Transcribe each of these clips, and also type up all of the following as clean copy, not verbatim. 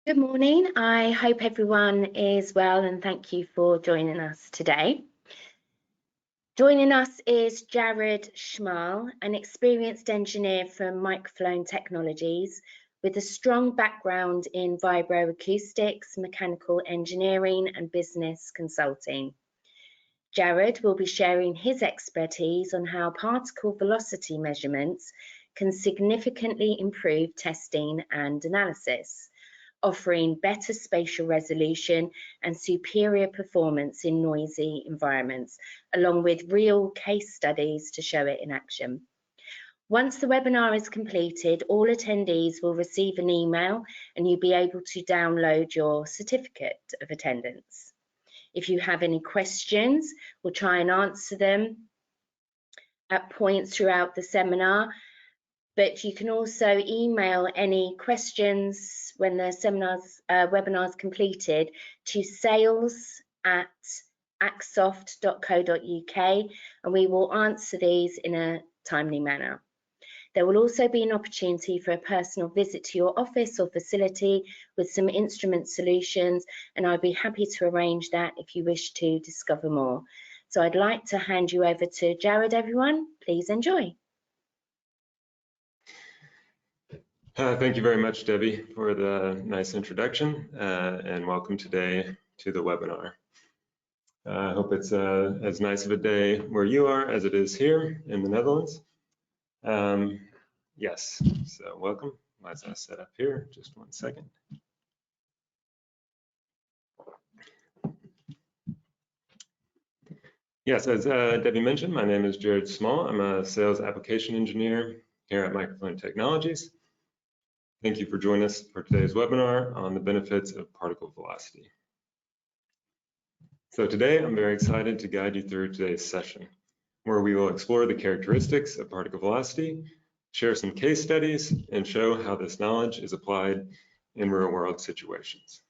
Good morning. I hope everyone is well and thank you for joining us today. Joining us is Jared Schmal, an experienced engineer from Microflown Technologies with a strong background in vibroacoustics, mechanical engineering and business consulting. Jared will be sharing his expertise on how particle velocity measurements can significantly improve testing and analysis, offering better spatial resolution and superior performance in noisy environments, along with real case studies to show it in action. Once the webinar is completed, all attendees will receive an email and you'll be able to download your certificate of attendance. If you have any questions, we'll try and answer them at points throughout the seminar. But you can also email any questions when the webinar is completed to sales@acsoft.co.uk and we will answer these in a timely manner. There will also be an opportunity for a personal visit to your office or facility with some instrument solutions, and I'd be happy to arrange that if you wish to discover more. So I'd like to hand you over to Jared, everyone. Please enjoy. Thank you very much, Debbie, for the nice introduction, and welcome today to the webinar. I hope it's as nice of a day where you are as it is here in the Netherlands. Yes, so welcome. Let's set up here, just one second. Yes, as Debbie mentioned, my name is Jared Schmal. I'm a sales application engineer here at Microflown Technologies. Thank you for joining us for today's webinar on the benefits of particle velocity. So today, I'm very excited to guide you through today's session, where we will explore the characteristics of particle velocity, share some case studies, and show how this knowledge is applied in real-world situations.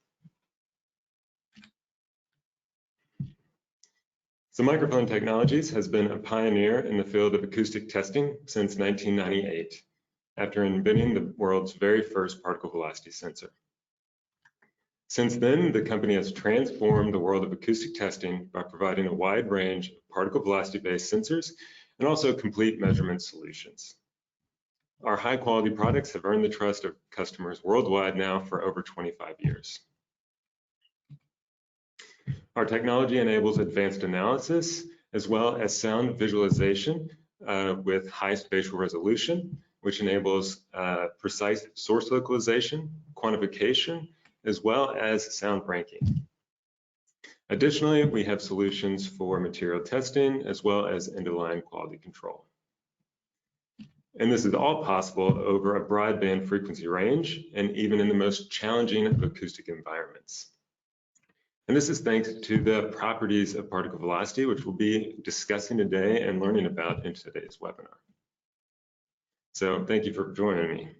So Microflown Technologies has been a pioneer in the field of acoustic testing since 1998. After inventing the world's very first particle velocity sensor. Since then, the company has transformed the world of acoustic testing by providing a wide range of particle velocity-based sensors and also complete measurement solutions. Our high-quality products have earned the trust of customers worldwide now for over 25 years. Our technology enables advanced analysis as well as sound visualization with high spatial resolution, which enables precise source localization, quantification, as well as sound ranking. Additionally, we have solutions for material testing, as well as end-of-line quality control. And this is all possible over a broadband frequency range, and even in the most challenging of acoustic environments. And this is thanks to the properties of particle velocity, which we'll be discussing today and learning about in today's webinar. So thank you for joining me.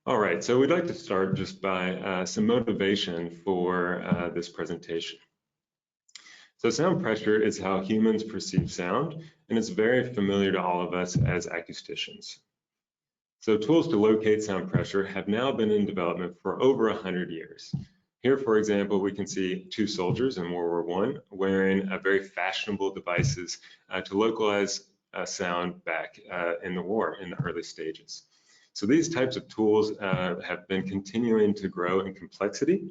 All right, so we'd like to start just by some motivation for this presentation. So sound pressure is how humans perceive sound, and it's very familiar to all of us as acousticians. So tools to locate sound pressure have now been in development for over 100 years. Here, for example, we can see two soldiers in World War I wearing very fashionable devices to localize sound back in the war in the early stages. So these types of tools have been continuing to grow in complexity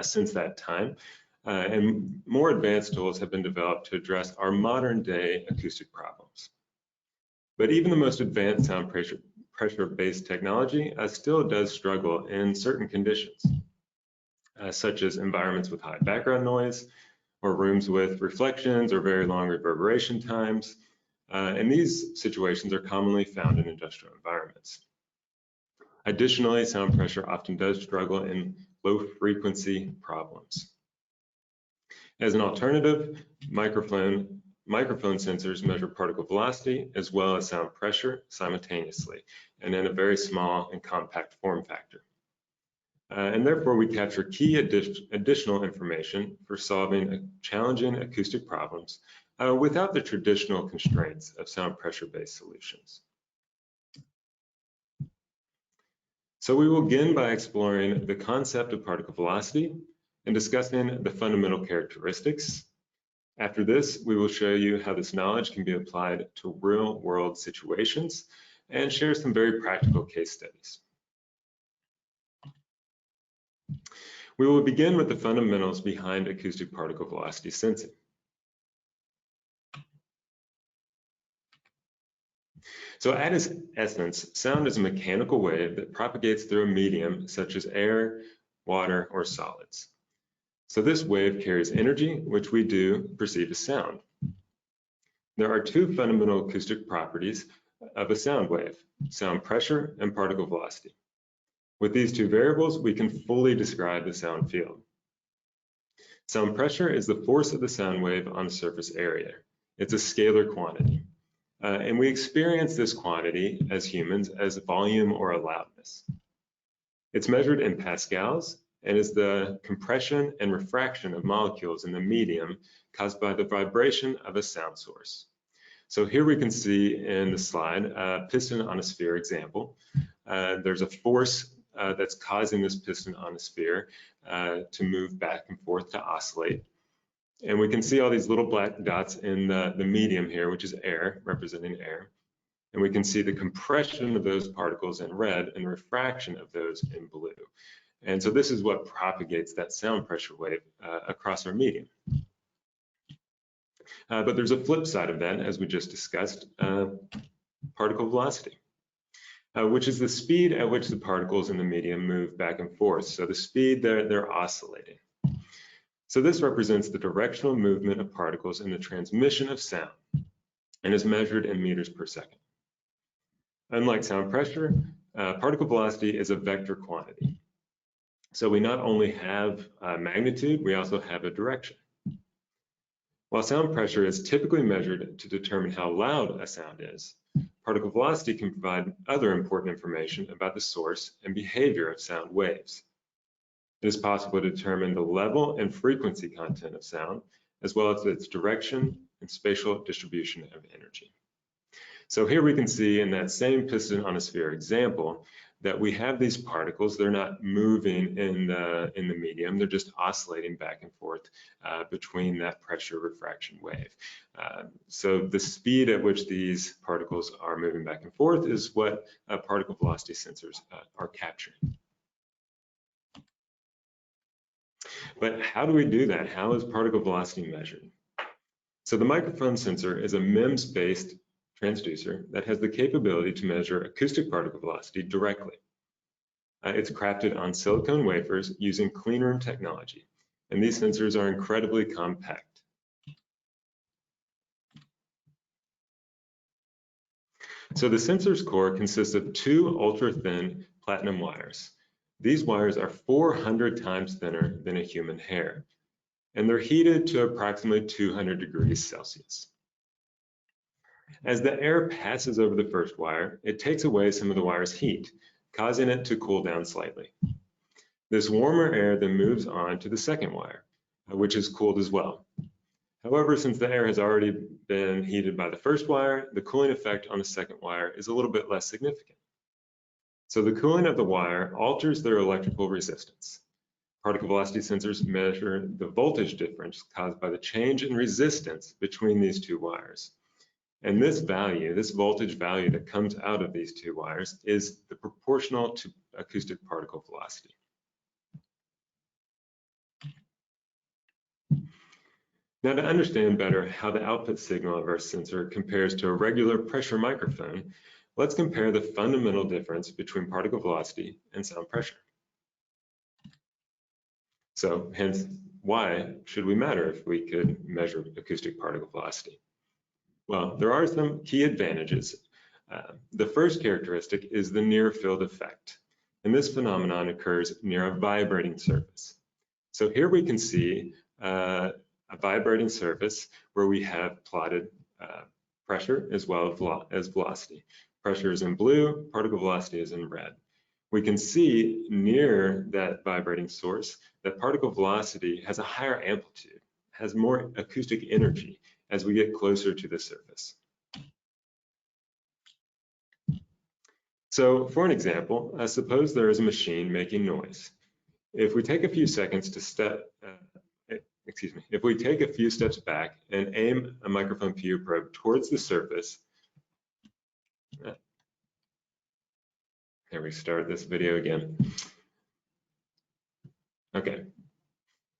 since that time, and more advanced tools have been developed to address our modern day acoustic problems. But even the most advanced sound pressure-based technology still does struggle in certain conditions, such as environments with high background noise, or rooms with reflections or very long reverberation times. And these situations are commonly found in industrial environments. Additionally, sound pressure often does struggle in low frequency problems. As an alternative, microphone sensors measure particle velocity as well as sound pressure simultaneously and in a very small and compact form factor. And therefore, we capture key additional information for solving challenging acoustic problems without the traditional constraints of sound pressure-based solutions. So we will begin by exploring the concept of particle velocity and discussing the fundamental characteristics. After this, we will show you how this knowledge can be applied to real-world situations and share some very practical case studies. We will begin with the fundamentals behind acoustic particle velocity sensing. So at its essence, sound is a mechanical wave that propagates through a medium such as air, water, or solids. So this wave carries energy, which we do perceive as sound. There are two fundamental acoustic properties of a sound wave: sound pressure and particle velocity. With these two variables, we can fully describe the sound field. Sound pressure is the force of the sound wave on a surface area. It's a scalar quantity. And we experience this quantity as humans as volume or a loudness. It's measured in pascals and is the compression and refraction of molecules in the medium caused by the vibration of a sound source. So here we can see in the slide a piston on a sphere example. There's a force that's causing this piston on a sphere to move back and forth, to oscillate. And we can see all these little black dots in the medium here, which is air, representing air. And we can see the compression of those particles in red and the refraction of those in blue. And so this is what propagates that sound pressure wave across our medium. But there's a flip side of that, as we just discussed, particle velocity, which is the speed at which the particles in the medium move back and forth. So the speed they're oscillating. So this represents the directional movement of particles in the transmission of sound and is measured in meters per second. Unlike sound pressure, particle velocity is a vector quantity. So we not only have magnitude, we also have a direction. While sound pressure is typically measured to determine how loud a sound is, particle velocity can provide other important information about the source and behavior of sound waves. It is possible to determine the level and frequency content of sound, as well as its direction and spatial distribution of energy. So here we can see in that same piston on a sphere example that we have these particles. They're not moving in the medium, they're just oscillating back and forth between that pressure refraction wave. So the speed at which these particles are moving back and forth is what particle velocity sensors are capturing. But how do we do that? How is particle velocity measured? So the microphone sensor is a MEMS-based transducer that has the capability to measure acoustic particle velocity directly. It's crafted on silicone wafers using clean room technology, and these sensors are incredibly compact. So the sensor's core consists of two ultra-thin platinum wires. These wires are 400 times thinner than a human hair, and they're heated to approximately 200 degrees Celsius. As the air passes over the first wire, it takes away some of the wire's heat, causing it to cool down slightly. This warmer air then moves on to the second wire, which is cooled as well. However, since the air has already been heated by the first wire, the cooling effect on the second wire is a little bit less significant. So the cooling of the wire alters their electrical resistance. Particle velocity sensors measure the voltage difference caused by the change in resistance between these two wires. And this value, this voltage value that comes out of these two wires, is the proportional to acoustic particle velocity. Now, to understand better how the output signal of our sensor compares to a regular pressure microphone, let's compare the fundamental difference between particle velocity and sound pressure. So, hence, why should we matter if we could measure acoustic particle velocity? Well, there are some key advantages. The first characteristic is the near field effect, and this phenomenon occurs near a vibrating surface. So here we can see a vibrating surface where we have plotted pressure as well as velocity. Pressure is in blue, particle velocity is in red. We can see near that vibrating source that particle velocity has a higher amplitude, has more acoustic energy as we get closer to the surface. So for an example, suppose there is a machine making noise. If we take a few seconds to if we take a few steps back and aim a microphone PU probe towards the surface, here we start this video again. Okay.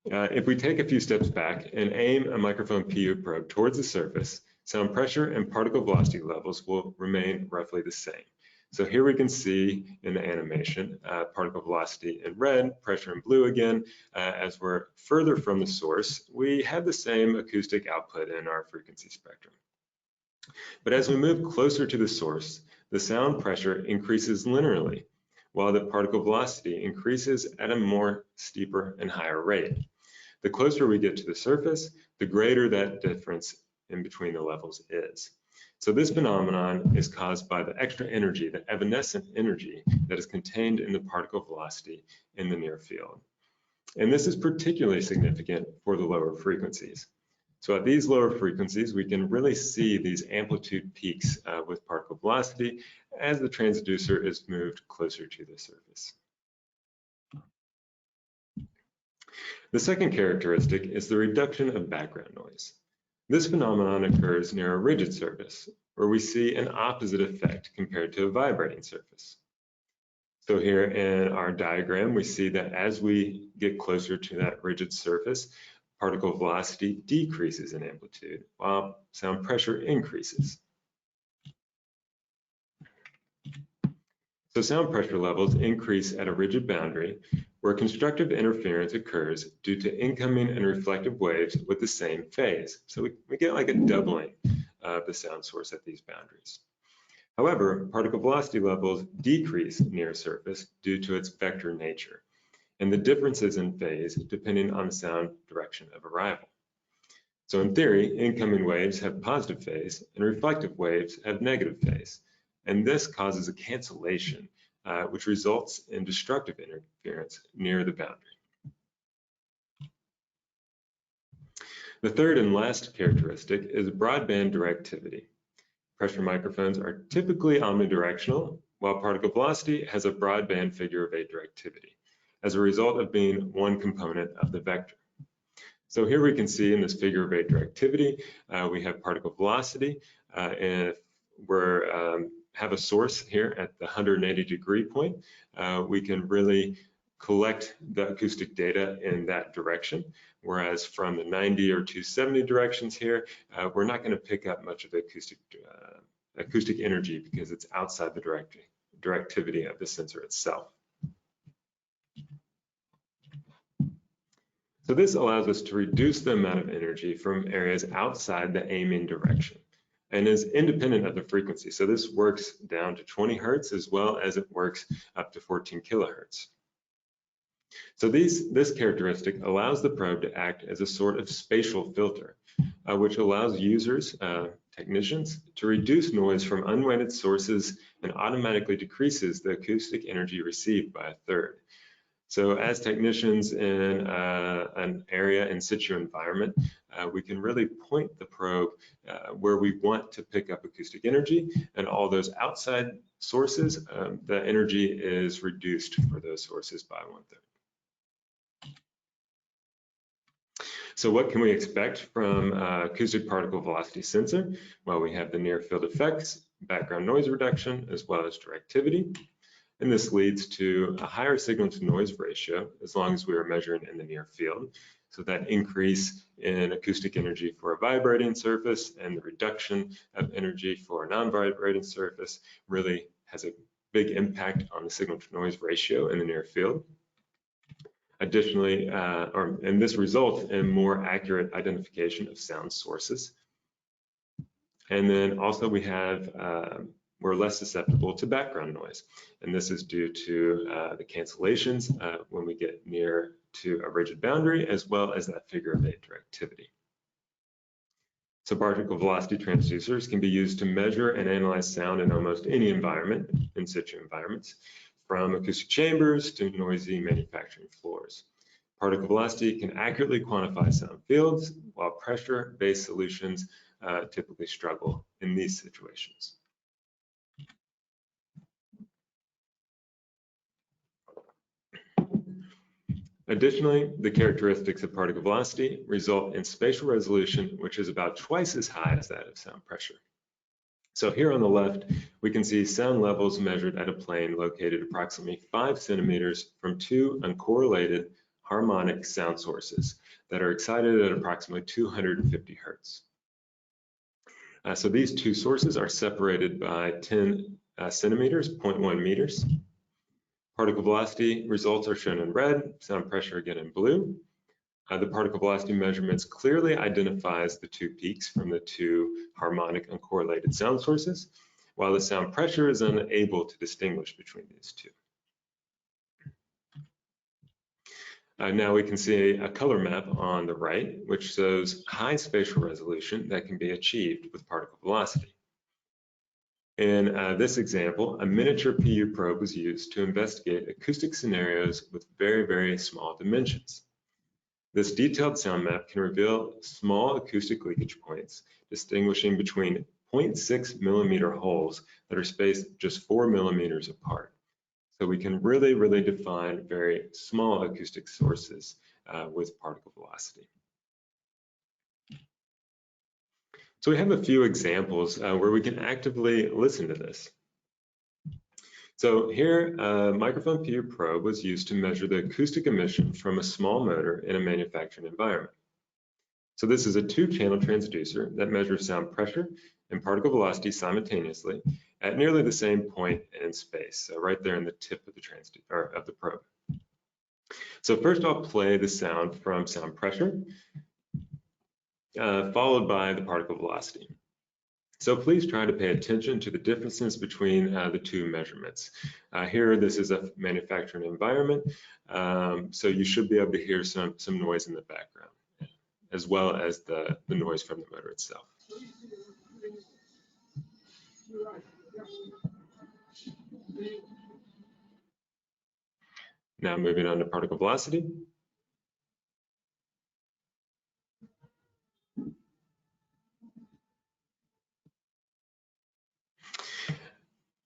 If we take a few steps back and aim a microphone PU probe towards the surface, sound pressure and particle velocity levels will remain roughly the same. So here we can see in the animation, particle velocity in red, pressure in blue again. As we're further from the source, we have the same acoustic output in our frequency spectrum. But as we move closer to the source, the sound pressure increases linearly, while the particle velocity increases at a more steeper and higher rate. The closer we get to the surface, the greater that difference in between the levels is. So this phenomenon is caused by the extra energy, the evanescent energy that is contained in the particle velocity in the near field. And this is particularly significant for the lower frequencies. So at these lower frequencies, we can really see these amplitude peaks with particle velocity as the transducer is moved closer to the surface. The second characteristic is the reduction of background noise. This phenomenon occurs near a rigid surface, where we see an opposite effect compared to a vibrating surface. So here in our diagram, we see that as we get closer to that rigid surface, particle velocity decreases in amplitude, while sound pressure increases. So sound pressure levels increase at a rigid boundary, where constructive interference occurs due to incoming and reflective waves with the same phase. So we get like a doubling of the sound source at these boundaries. However, particle velocity levels decrease near surface due to its vector nature, and the differences in phase depending on the sound direction of arrival. So in theory, incoming waves have positive phase and reflective waves have negative phase, and this causes a cancellation, which results in destructive interference near the boundary. The third and last characteristic is broadband directivity. Pressure microphones are typically omnidirectional, while particle velocity has a broadband figure of 8 directivity as a result of being one component of the vector. So here we can see in this figure of 8 directivity, we have particle velocity, and if we have a source here at the 180-degree point, we can really collect the acoustic data in that direction, whereas from the 90 or 270 directions here, we're not going to pick up much of the acoustic energy because it's outside the directivity of the sensor itself. So this allows us to reduce the amount of energy from areas outside the aiming direction and is independent of the frequency. So this works down to 20 hertz as well as it works up to 14 kilohertz. So this characteristic allows the probe to act as a sort of spatial filter, which allows users, technicians, to reduce noise from unweighted sources and automatically decreases the acoustic energy received by a third. So as technicians in an area in situ environment, we can really point the probe where we want to pick up acoustic energy, and all those outside sources, the energy is reduced for those sources by 1/3. So what can we expect from acoustic particle velocity sensor? Well, we have the near field effects, background noise reduction, as well as directivity. And this leads to a higher signal to noise ratio as long as we are measuring in the near field. So that increase in acoustic energy for a vibrating surface and the reduction of energy for a non-vibrating surface really has a big impact on the signal to noise ratio in the near field. Additionally, and this results in more accurate identification of sound sources. And then also we have, we're less susceptible to background noise. And this is due to the cancellations when we get near to a rigid boundary, as well as that figure of 8 directivity. So particle velocity transducers can be used to measure and analyze sound in almost any environment, in situ environments, from acoustic chambers to noisy manufacturing floors. Particle velocity can accurately quantify sound fields, while pressure-based solutions typically struggle in these situations. Additionally, the characteristics of particle velocity result in spatial resolution, which is about twice as high as that of sound pressure. So here on the left, we can see sound levels measured at a plane located approximately 5 centimeters from two uncorrelated harmonic sound sources that are excited at approximately 250 hertz. So these two sources are separated by 10 centimeters, 0.1 meters. Particle velocity results are shown in red, sound pressure again in blue. The particle velocity measurements clearly identifies the two peaks from the two harmonic uncorrelated sound sources, while the sound pressure is unable to distinguish between these two. Now we can see a color map on the right, which shows high spatial resolution that can be achieved with particle velocity. In this example, a miniature PU probe was used to investigate acoustic scenarios with very, very small dimensions. This detailed sound map can reveal small acoustic leakage points, distinguishing between 0.6 millimeter holes that are spaced just 4 millimeters apart. So we can really define very small acoustic sources with particle velocity. So we have a few examples where we can actively listen to this. So here, a microflown PU probe was used to measure the acoustic emission from a small motor in a manufacturing environment. So this is a two-channel transducer that measures sound pressure and particle velocity simultaneously at nearly the same point in space, so right there in the tip of the transducer of the probe. So first I'll play the sound from sound pressure, followed by the particle velocity. So please try to pay attention to the differences between the two measurements. Here, this is a manufacturing environment, so you should be able to hear some noise in the background, as well as the noise from the motor itself. Now moving on to particle velocity.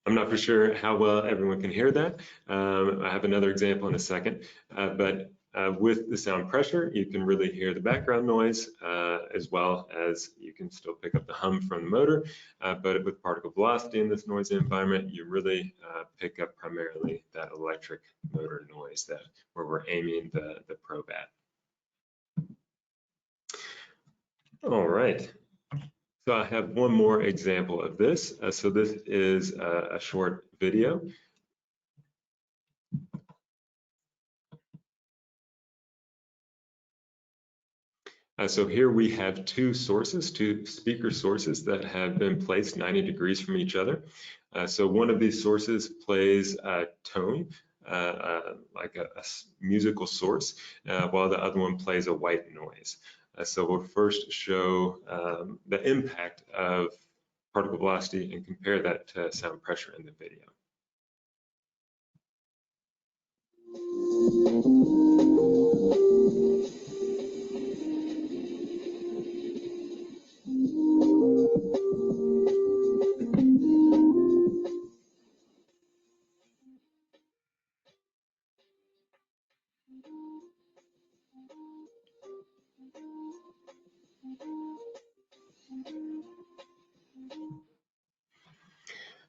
I'm not for sure how well everyone can hear that. I have another example in a second, but with the sound pressure, you can really hear the background noise, as well as you can still pick up the hum from the motor. But with particle velocity in this noisy environment, you really pick up primarily that electric motor noise where we're aiming the probe at. All right. So I have one more example of this. So this is a short video. So here we have two speaker sources that have been placed 90 degrees from each other. So one of these sources plays a tone, like a musical source, while the other one plays a white noise. So we'll first show the impact of particle velocity and compare that to sound pressure in the video.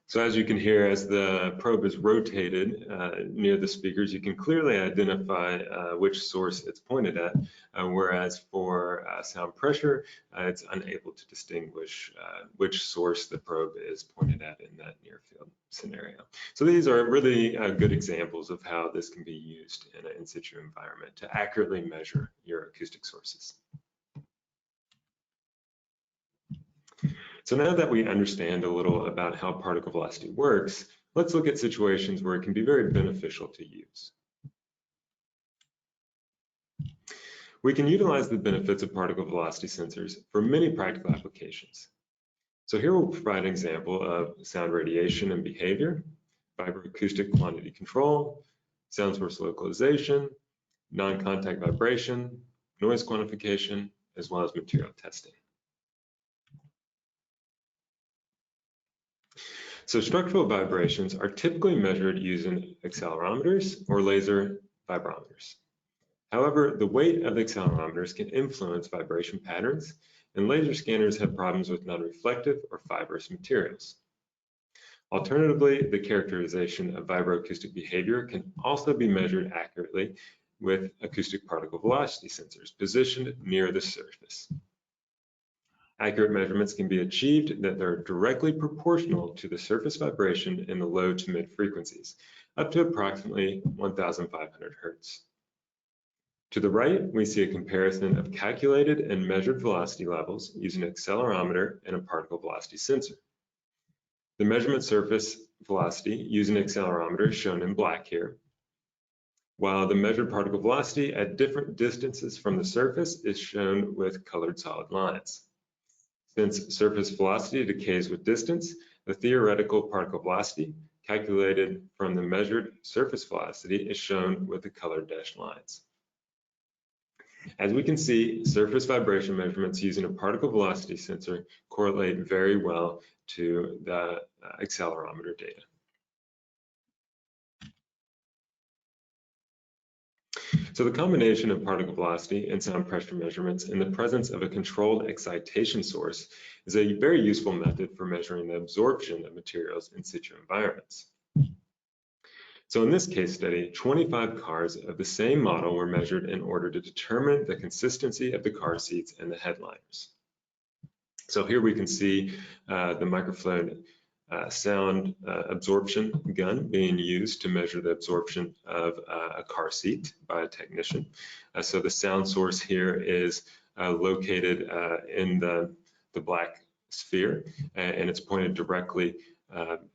So as you can hear, as the probe is rotated near the speakers, you can clearly identify which source it's pointed at, whereas for sound pressure, it's unable to distinguish which source the probe is pointed at in that near field scenario. So these are really good examples of how this can be used in an in situ environment to accurately measure your acoustic sources. So now that we understand a little about how particle velocity works, let's look at situations where it can be very beneficial to use. We can utilize the benefits of particle velocity sensors for many practical applications. So here we'll provide an example of sound radiation and behavior, vibroacoustic quantity control, sound source localization, non-contact vibration, noise quantification, as well as material testing. So structural vibrations are typically measured using accelerometers or laser vibrometers. However, the weight of the accelerometers can influence vibration patterns, and laser scanners have problems with non-reflective or fibrous materials. Alternatively, the characterization of vibroacoustic behavior can also be measured accurately with acoustic particle velocity sensors positioned near the surface. Accurate measurements can be achieved that are directly proportional to the surface vibration in the low to mid frequencies, up to approximately 1,500 Hertz. To the right, we see a comparison of calculated and measured velocity levels using an accelerometer and a particle velocity sensor. The measurement surface velocity using an accelerometer is shown in black here, while the measured particle velocity at different distances from the surface is shown with colored solid lines. Since surface velocity decays with distance, the theoretical particle velocity calculated from the measured surface velocity is shown with the colored dashed lines. As we can see, surface vibration measurements using a particle velocity sensor correlate very well to the accelerometer data. So the combination of particle velocity and sound pressure measurements in the presence of a controlled excitation source is a very useful method for measuring the absorption of materials in situ environments. So in this case study, 25 cars of the same model were measured in order to determine the consistency of the car seats and the headliners. So here we can see the Microflown sound absorption gun being used to measure the absorption of a car seat by a technician. So the sound source here is located in the black sphere, and it's pointed directly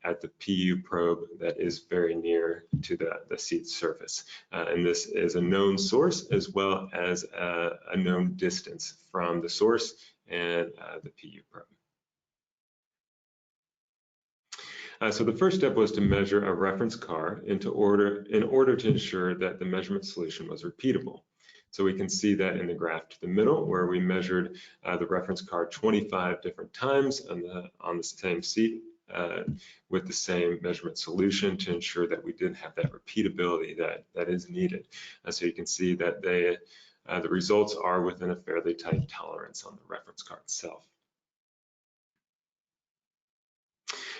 at the PU probe that is very near to the seat surface. And this is a known source as well as a known distance from the source and the PU probe. So the first step was to measure a reference car in order to ensure that the measurement solution was repeatable. So we can see that in the graph to the middle, where we measured the reference car 25 different times on the same seat with the same measurement solution to ensure that we did have that repeatability that is needed. So you can see that the results are within a fairly tight tolerance on the reference car itself.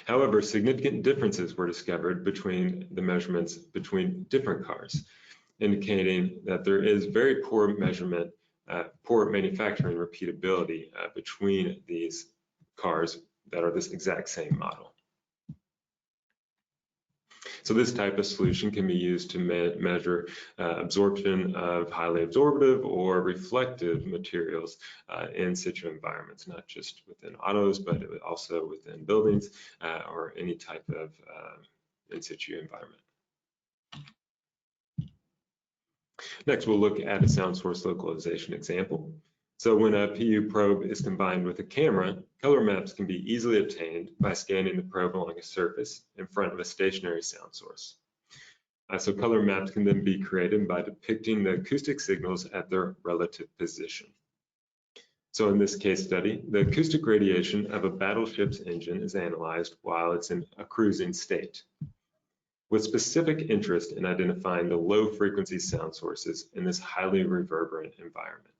However, significant differences were discovered between the measurements between different cars, indicating that there is very poor manufacturing repeatability between these cars that are this exact same model. So this type of solution can be used to measure absorption of highly absorptive or reflective materials in situ environments, not just within autos, but also within buildings or any type of in situ environment. Next, we'll look at a sound source localization example. So when a PU probe is combined with a camera, color maps can be easily obtained by scanning the probe along a surface in front of a stationary sound source. So color maps can then be created by depicting the acoustic signals at their relative position. So in this case study, the acoustic radiation of a battleship's engine is analyzed while it's in a cruising state, with specific interest in identifying the low frequency sound sources in this highly reverberant environment.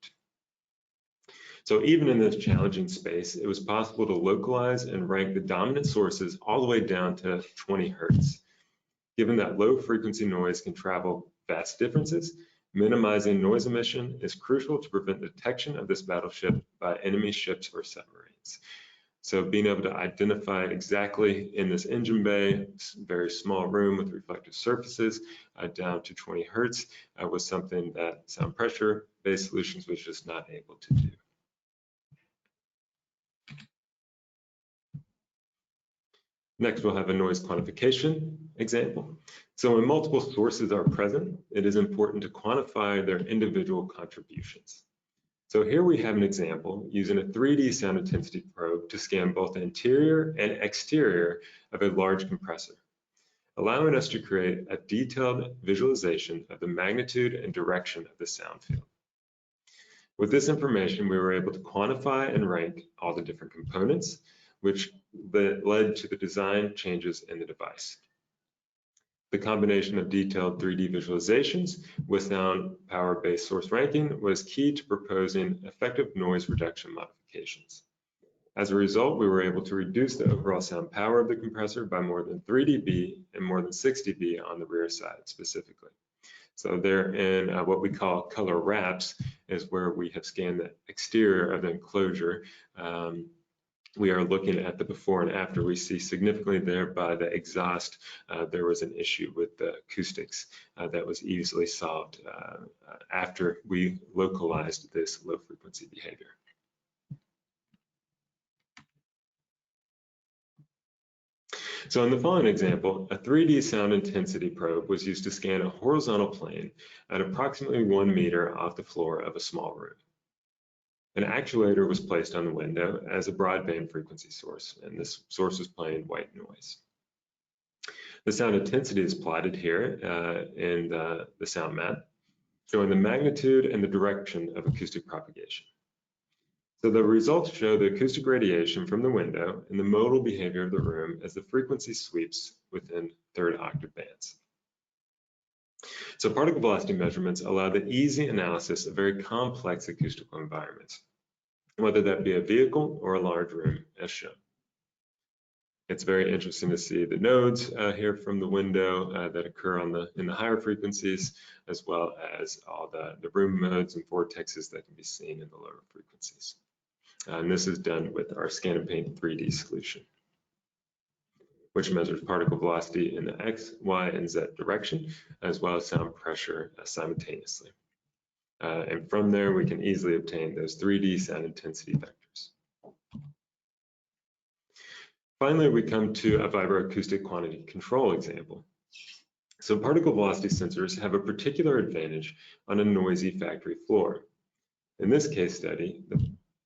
So even in this challenging space, it was possible to localize and rank the dominant sources all the way down to 20 Hertz. Given that low frequency noise can travel vast differences, minimizing noise emission is crucial to prevent detection of this battleship by enemy ships or submarines. So being able to identify exactly in this engine bay, very small room with reflective surfaces down to 20 Hertz was something that sound pressure based solutions was just not able to do. Next, we'll have a noise quantification example. So when multiple sources are present, it is important to quantify their individual contributions. So here we have an example using a 3D sound intensity probe to scan both the interior and exterior of a large compressor, allowing us to create a detailed visualization of the magnitude and direction of the sound field. With this information, we were able to quantify and rank all the different components, which led to the design changes in the device. The combination of detailed 3D visualizations with sound power-based source ranking was key to proposing effective noise reduction modifications. As a result, we were able to reduce the overall sound power of the compressor by more than 3 dB and more than 6 dB on the rear side specifically. So there in what we call color wraps is where we have scanned the exterior of the enclosure. We are looking at the before and after. We see significantly there by the exhaust, there was an issue with the acoustics that was easily solved after we localized this low frequency behavior. So in the following example, a 3D sound intensity probe was used to scan a horizontal plane at approximately 1 meter off the floor of a small room. An actuator was placed on the window as a broadband frequency source, and this source was playing white noise. The sound intensity is plotted here in the sound map, showing the magnitude and the direction of acoustic propagation. So the results show the acoustic radiation from the window and the modal behavior of the room as the frequency sweeps within third octave bands. So particle velocity measurements allow the easy analysis of very complex acoustical environments, whether that be a vehicle or a large room as shown. It's very interesting to see the nodes here from the window that occur in the higher frequencies, as well as all the room modes and vortexes that can be seen in the lower frequencies. And this is done with our Scan and Paint 3D solution, which measures particle velocity in the X, Y, and Z direction, as well as sound pressure simultaneously. And from there, we can easily obtain those 3D sound intensity vectors. Finally, we come to a vibroacoustic quantity control example. So particle velocity sensors have a particular advantage on a noisy factory floor. In this case study,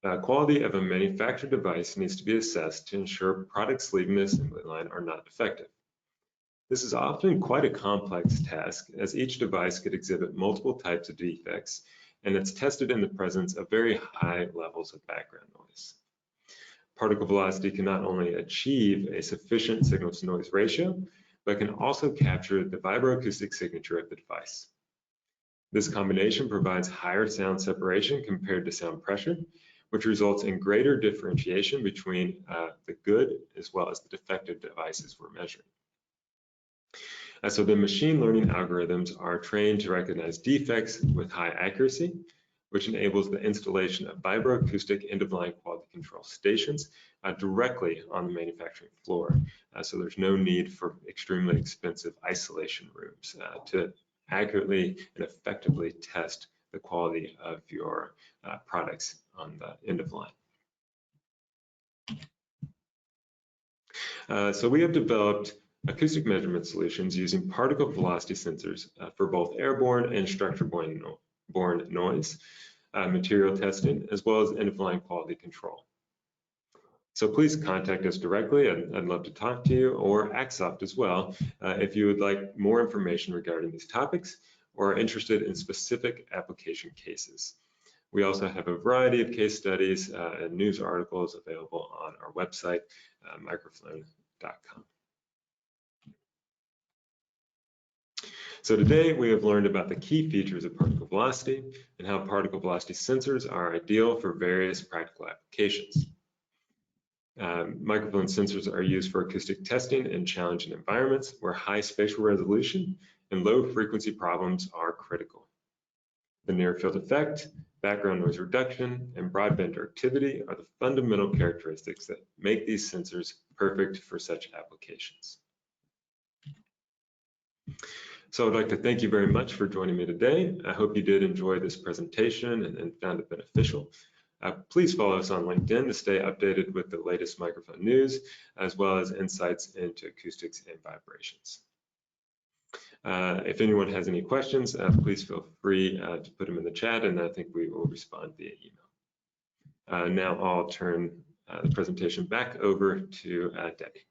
the quality of a manufactured device needs to be assessed to ensure products leaving the assembly line are not defective. This is often quite a complex task, as each device could exhibit multiple types of defects, and it's tested in the presence of very high levels of background noise. Particle velocity can not only achieve a sufficient signal-to-noise ratio, but can also capture the vibroacoustic signature of the device. This combination provides higher sound separation compared to sound pressure, which results in greater differentiation between the good as well as the defective devices we're measuring. So the machine learning algorithms are trained to recognize defects with high accuracy, which enables the installation of vibroacoustic end-of-line quality control stations directly on the manufacturing floor. So there's no need for extremely expensive isolation rooms to accurately and effectively test the quality of your products on the end of line. So we have developed acoustic measurement solutions using particle velocity sensors for both airborne and structure-borne noise, material testing, as well as end-of-line quality control. So please contact us directly. I'd love to talk to you, or Axoft as well, if you would like more information regarding these topics or are interested in specific application cases. We also have a variety of case studies and news articles available on our website, microflown.com. So today we have learned about the key features of particle velocity and how particle velocity sensors are ideal for various practical applications. Microflown sensors are used for acoustic testing in challenging environments where high spatial resolution and low frequency problems are critical. The near field effect, background noise reduction, and broadband directivity are the fundamental characteristics that make these sensors perfect for such applications. So I'd like to thank you very much for joining me today. I hope you did enjoy this presentation and found it beneficial. Please follow us on LinkedIn to stay updated with the latest Microflown news, as well as insights into acoustics and vibrations. If anyone has any questions, please feel free to put them in the chat, and I think we will respond via email. Now I'll turn the presentation back over to Debbie.